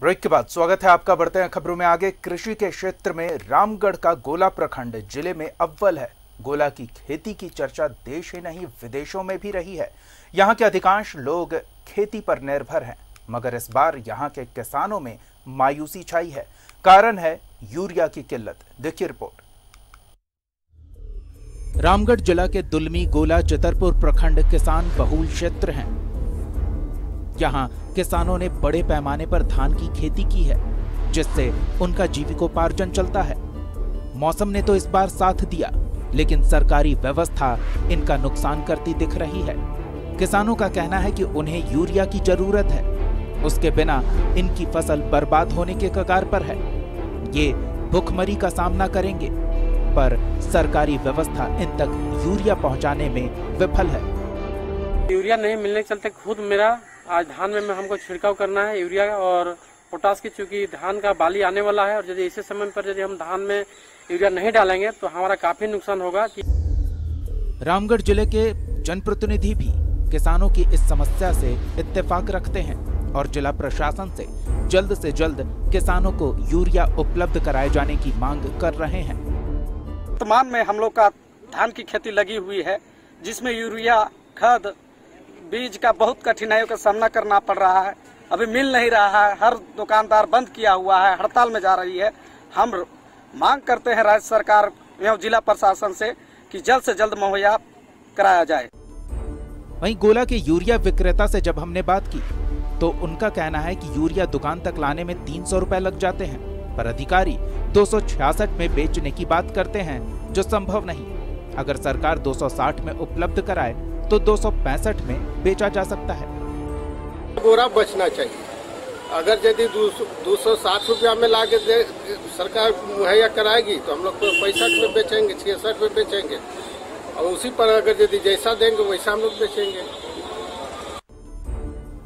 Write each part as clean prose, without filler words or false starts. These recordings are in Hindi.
ब्रेक के बाद स्वागत है आपका। बढ़ते हैं खबरों में आगे। कृषि के क्षेत्र में रामगढ़ का गोला प्रखंड जिले में अव्वल है। गोला की खेती की चर्चा देश ही नहीं विदेशों में भी रही है। यहाँ के अधिकांश लोग खेती पर निर्भर हैं, मगर इस बार यहाँ के किसानों में मायूसी छाई है। कारण है यूरिया की किल्लत। देखिए रिपोर्ट। रामगढ़ जिला के दुलमी गोला चितरपुर प्रखंड किसान बहुल क्षेत्र हैं। यहाँ किसानों ने बड़े पैमाने पर धान की खेती की है, जिससे उनका जीविकोपार्जन चलता है। मौसम ने तो इस बार साथ दिया, लेकिन सरकारी व्यवस्था इनका नुकसान करती दिख रही है। किसानों का कहना है कि उन्हें यूरिया की जरूरत है, उसके बिना इनकी फसल बर्बाद होने के कगार पर है। ये भुखमरी का सामना करेंगे, पर सरकारी व्यवस्था इन तक यूरिया पहुंचाने में विफल है। यूरिया नहीं मिलने के चलते खुद मेरा आज धान में हमको छिड़काव करना है यूरिया और पोटास की, चूंकि धान का बाली आने वाला है और यदि इसी समय पर यदि हम धान में यूरिया नहीं डालेंगे तो हमारा काफी नुकसान होगा। रामगढ़ जिले के जनप्रतिनिधि भी किसानों की इस समस्या से इत्तेफाक रखते हैं और जिला प्रशासन से जल्द किसानों को यूरिया उपलब्ध कराए जाने की मांग कर रहे हैं। वर्तमान में हम लोग का धान की खेती लगी हुई है, जिसमें यूरिया खाद बीज का बहुत कठिनाइयों का सामना करना पड़ रहा है। अभी मिल नहीं रहा है, हर दुकानदार बंद किया हुआ है, हड़ताल में जा रही है। हम मांग करते हैं राज्य सरकार एवं जिला प्रशासन से कि जल्द से जल्द मुहैया कराया जाए। वहीं गोला के यूरिया विक्रेता से जब हमने बात की तो उनका कहना है कि यूरिया दुकान तक लाने में 300 रुपए लग जाते हैं, पर अधिकारी 266 में बेचने की बात करते हैं, जो संभव नहीं। अगर सरकार 260 में उपलब्ध कराए तो 265 में बेचा जा सकता है। बोरा बचना चाहिए। अगर यदि 260 रुपया में लाके सरकार मुहैया कराएगी तो हम लोग को 65 में बेचेंगे, 66 में बेचेंगे, और उसी पर अगर यदि जैसा देंगे वैसा हम लोग बेचेंगे।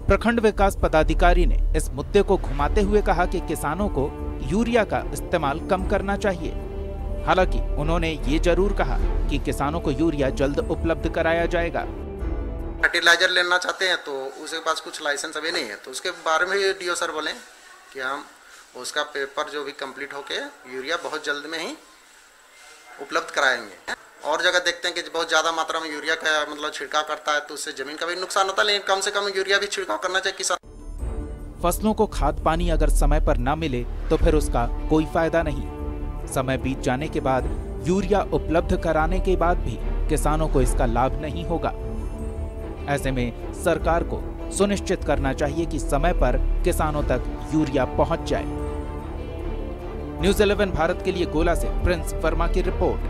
प्रखंड विकास पदाधिकारी ने इस मुद्दे को घुमाते हुए कहा कि किसानों को यूरिया का इस्तेमाल कम करना चाहिए। हालांकि उन्होंने ये जरूर कहा कि किसानों को यूरिया जल्द उपलब्ध कराया जाएगा। फर्टिलाइजर लेना चाहते हैं तो उसके पास कुछ लाइसेंस अभी नहीं है, तो उसके बारे में डीओ सर बोले कि हम उसका पेपर जो भी कंप्लीट होके यूरिया बहुत जल्द में ही उपलब्ध कराएंगे। और जगह देखते हैं कि बहुत ज़्यादा मात्रा में यूरिया का मतलब छिड़काव करता है तो उससे जमीन का भी नुकसान होता है, लेकिन कम से कम यूरिया भी छिड़काव करना चाहिए किसान। फसलों को खाद पानी अगर समय पर न मिले तो फिर उसका कोई फायदा नहीं। समय बीत जाने के बाद यूरिया उपलब्ध कराने के बाद भी किसानों को इसका लाभ नहीं होगा। ऐसे में सरकार को सुनिश्चित करना चाहिए कि समय पर किसानों तक यूरिया पहुंच जाए। न्यूज़ 11 भारत के लिए गोला से प्रिंस वर्मा की रिपोर्ट।